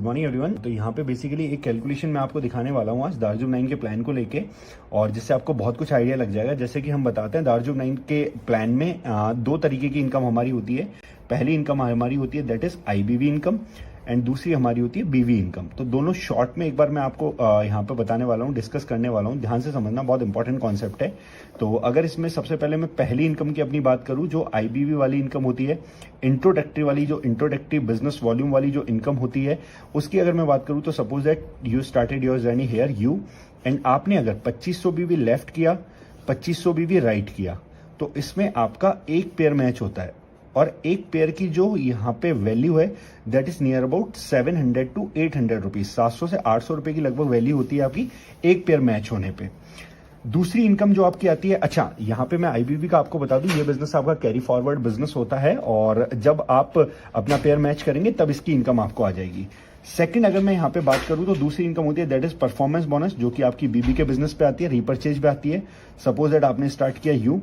Good morning everyone. तो यहाँ पे बेसिकली एक कैलकुलेशन मैं आपको दिखाने वाला हूँ आज दार्जुक 9 के प्लान को लेके, और जिससे आपको बहुत कुछ आइडिया लग जाएगा। जैसे कि हम बताते हैं दार्जुक 9 के प्लान में दो तरीके की इनकम हमारी होती है। पहली इनकम हमारी होती है दैट इज आईबीवी इनकम, एंड दूसरी हमारी होती है बीवी इनकम। तो दोनों शॉर्ट में एक बार मैं आपको यहाँ पे बताने वाला हूँ, डिस्कस करने वाला हूँ। ध्यान से समझना, बहुत इंपॉर्टेंट कॉन्सेप्ट है। तो अगर इसमें सबसे पहले मैं पहली इनकम की अपनी बात करूँ, जो आईबीवी वाली इनकम होती है, इंट्रोडक्टरी वाली, जो इंट्रोडक्टरी बिजनेस वॉल्यूम वाली जो इनकम होती है, उसकी अगर मैं बात करूँ तो suppose that you started your journey here you, and आपने अगर 2500 बीवी लेफ्ट किया, 2500 बीवी राइट किया, तो इसमें आपका एक पेयर मैच होता है। और एक पेयर की जो यहाँ पे वैल्यू है that is near about 700 to 800 rupees, 700 से 800 रुपए की लगभग वैल्यू होती है आपकी एक पेयर मैच होने पे। दूसरी इनकम जो आपकी आती है, अच्छा यहाँ पे मैं आईबीवी का आपको बता दूं, ये बिजनेस आपका कैरी फॉरवर्ड बिजनेस होता है, और जब आप अपना पेयर मैच करेंगे तब इसकी इनकम आपको आ जाएगी। सेकंड अगर मैं यहाँ पे बात करूं तो दूसरी इनकम होती है दैट इज परफॉर्मेंस बोनस, जो कि आपकी बीबी के बिजनेस पे आती है, रीपर्चेज पे आती है। सपोज दैट आपने स्टार्ट किया यू,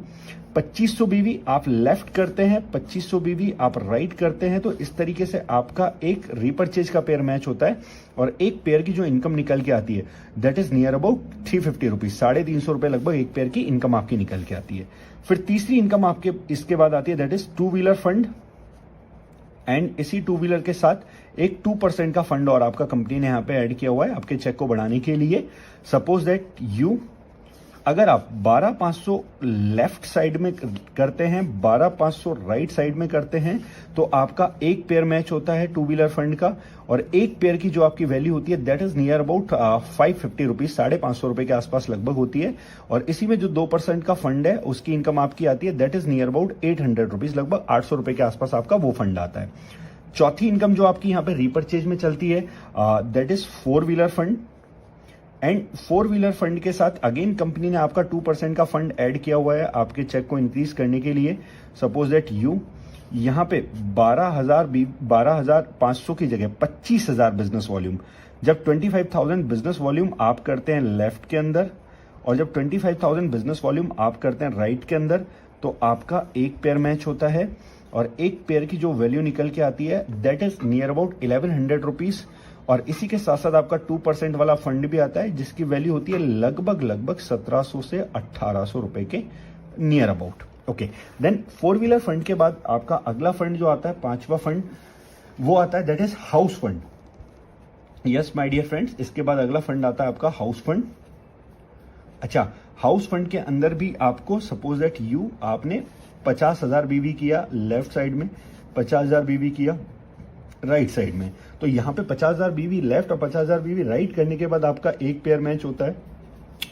2500 बीवी आप लेफ्ट करते हैं, 2500 बीवी आप राइट करते हैं, तो इस तरीके से आपका एक रीपर्चेज का पेयर मैच होता है, और एक पेयर की जो इनकम निकल के आती है that is near about 350 rupees, 350 रुपए लगभग एक पेयर की इनकम आपकी निकल के आती है। फिर तीसरी इनकम आपके इसके बाद आती है that is two wheeler fund, and इसी टू व्हीलर के साथ एक 2% का फंड और आपका कंपनी ने यहाँ पे ऐड किया हुआ है आपके चेक को बढ़ाने के लिए। सपोज दैट यू, अगर आप 12500 लेफ्ट साइड में करते हैं, 12500 राइट साइड में करते हैं, तो आपका एक पेयर मैच होता है टू व्हीलर फंड का, और एक पेयर की जो आपकी वैल्यू होती है that is near about 550 rupees, 550 रुपए के आसपास लगभग होती है। और इसी में जो 2% का फंड है उसकी इनकम आपकी आती है that is near about 800 rupees, लगभग 800 रुपए के आसपास आपका वो फंड आता है। चौथी इनकम जो आपकी यहाँ पे रीपर्चेज में चलती है that is four wheeler fund, and four wheeler fund के साथ अगेन कंपनी ने आपका 2% का फंड ऐड किया हुआ है आपके चेक को इंक्रीज करने के लिए। सपोज दैट यू यहाँ पे 12,500 की जगह 25,000 बिजनेस वॉल्यूम, जब 25,000 बिजनेस वॉल्यूम आप करते हैं लेफ्ट के अंदर, और जब 25,000 बिजनेस वॉल्यूम आप करते हैं राइट के अंदर, तो आपका एक पेयर मैच होता है, और एक पेयर की जो वैल्यू निकल के आती है that is near about 1100 rupees. और इसी के साथ साथ आपका 2% वाला फंड भी आता है जिसकी वैल्यू होती है लगभग 1700 से 1800 रुपए के near about. Okay, then four wheeler fund के बाद आपका अगला फंड जो आता है, पांचवा फंड, वो आता है that is house fund. Yes my dear friends, इसके बाद अगला फंड आता है आपका हाउस फंड। अच्छा, हाउस फंड के अंदर भी आपको सपोज दैट यू आपने 50,000 बीवी किया लेफ्ट साइड में, 50,000 बीवी किया राइट साइड में, तो यहां पे 50,000 बीवी लेफ्ट और 50,000 बीवी राइट करने के बाद आपका एक पेयर मैच होता है,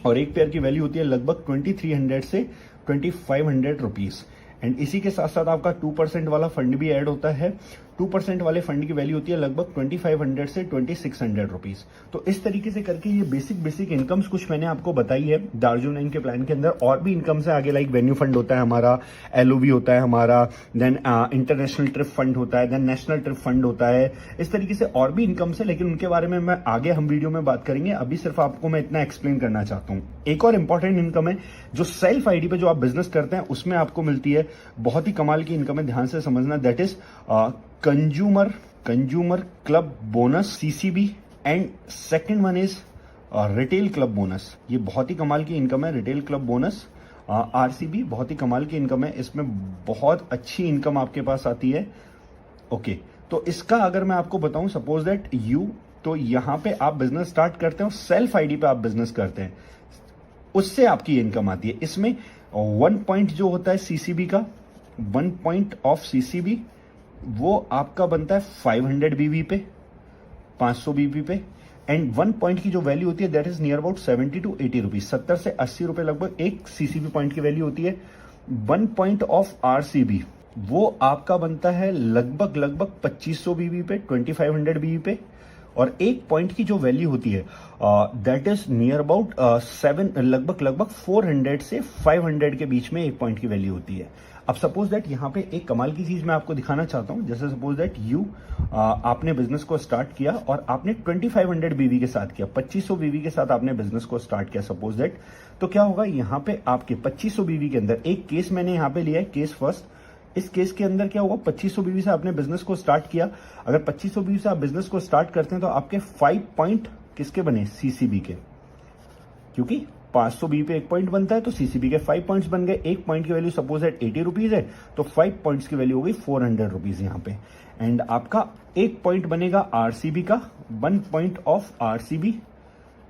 और एक पेयर की वैल्यू होती है लगभग 2300 से 2500 रुपीज। एंड इसी के साथ साथ आपका 2% वाला फंड भी ऐड होता है। 2% वाले फंड की वैल्यू होती है लगभग 2500 से 2600 रुपीज। तो इस तरीके से करके ये बेसिक इनकम्स कुछ मैंने आपको बताई है दार्जुक 9 के प्लान के अंदर। और भी इनकम्स है आगे, लाइक वेन्यू फंड होता है हमारा, एलओवी होता है हमारा, देन इंटरनेशनल ट्रिप फंड होता है, देन नेशनल ट्रिप फंड होता है। इस तरीके से और भी इनकम्स है, लेकिन उनके बारे में मैं आगे हम वीडियो में बात करेंगे। अभी सिर्फ आपको मैं इतना एक्सप्लेन करना चाहता हूँ। एक और इंपॉर्टेंट इनकम है जो सेल्फ आईडी पे जो आप बिजनेस करते हैं उसमें आपको मिलती है, बहुत ही कमाल की इनकम है, ध्यान से समझना। That is consumer club bonus, CCB, and second one is retail club bonus. ये बहुत ही कमाल की इनकम है, रिटेल क्लब बोनस, आरसीबी, बहुत ही कमाल की इनकम है। इसमें बहुत अच्छी इनकम आपके पास आती है। ओके, तो इसका अगर मैं आपको बताऊं, सपोज दैट यू, तो यहां पे आप बिजनेस स्टार्ट करते हो, सेल्फ आईडी पे आप बिजनेस करते हैं, उससे आपकी इनकम आती है। इसमें 1 पॉइंट जो होता है सीसीबी का, 1 पॉइंट ऑफ सीसीबी, वो आपका बनता है 500 बीवी पे, 500 बीवी पे, एंड 1 पॉइंट की जो वैल्यू होती है that is near about 70 to 80 rupees, 70 से 80 रुपए लगभग एक सीसीबी पॉइंट की वैल्यू होती है। 1 पॉइंट ऑफ आरसीबी, वो आपका बनता है लगभग 2500 बीवी पे, 2500 बीवी पे, और एक पॉइंट की जो वैल्यू होती है दैट इज नियर अबाउट 7, लगभग 400 से 500 के बीच में एक पॉइंट की वैल्यू होती है। अब सपोज दैट यहाँ पे एक कमाल की चीज मैं आपको दिखाना चाहता हूँ। जैसे सपोज दैट यू आपने बिजनेस को स्टार्ट किया और आपने 2500 बीवी के साथ किया, 2500 बीवी के साथ आपने बिजनेस को स्टार्ट किया सपोज दैट, तो क्या होगा यहाँ पे आपके 2500 बीवी के अंदर एक केस मैंने यहाँ पे लिया है, केस फर्स्ट, इस केस के अंदर क्या होगा, 2500 बीवी से आपने बिजनेस को स्टार्ट किया। अगर 2500 बीवी से आप बिजनेस को स्टार्ट करते हैं तो आपके 5 पॉइंट किसके बने, सीसीबी के, क्योंकि 500 बी पे 1 पॉइंट बनता है तो सीसीबी के 5 पॉइंट्स बन गए। 1 पॉइंट की वैल्यू सपोज एट 80 रुपीज है तो 5 पॉइंट्स की वैल्यू हो गई 400 रुपीज यहाँ पे। एंड आपका 1 पॉइंट बनेगा आरसीबी का, 1 पॉइंट ऑफ आरसीबी।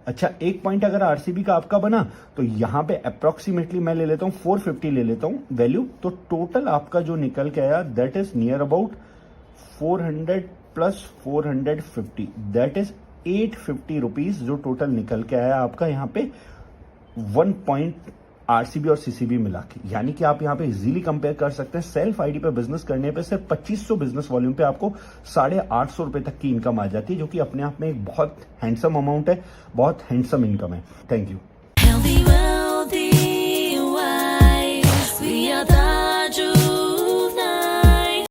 अच्छा, 1 पॉइंट अगर आरसीबी का आपका बना तो यहाँ पे अप्रोक्सीमेटली मैं ले लेता हूँ 450 ले लेता हूँ वैल्यू, तो टोटल आपका जो निकल के आया that is near about 400 plus 450, that is 850 rupees जो टोटल निकल के आया आपका यहाँ पे 1 पॉइंट आरसीबी और सीसीबी मिला के। यानी कि आप यहाँ पे इजीली कंपेयर कर सकते हैं, सेल्फ आईडी पे बिजनेस करने पे सिर्फ 2500 बिजनेस वॉल्यूम पे आपको 850 रुपए तक की इनकम आ जाती है, जो कि अपने आप में एक बहुत हैंडसम अमाउंट है, बहुत हैंडसम इनकम है। Thank you.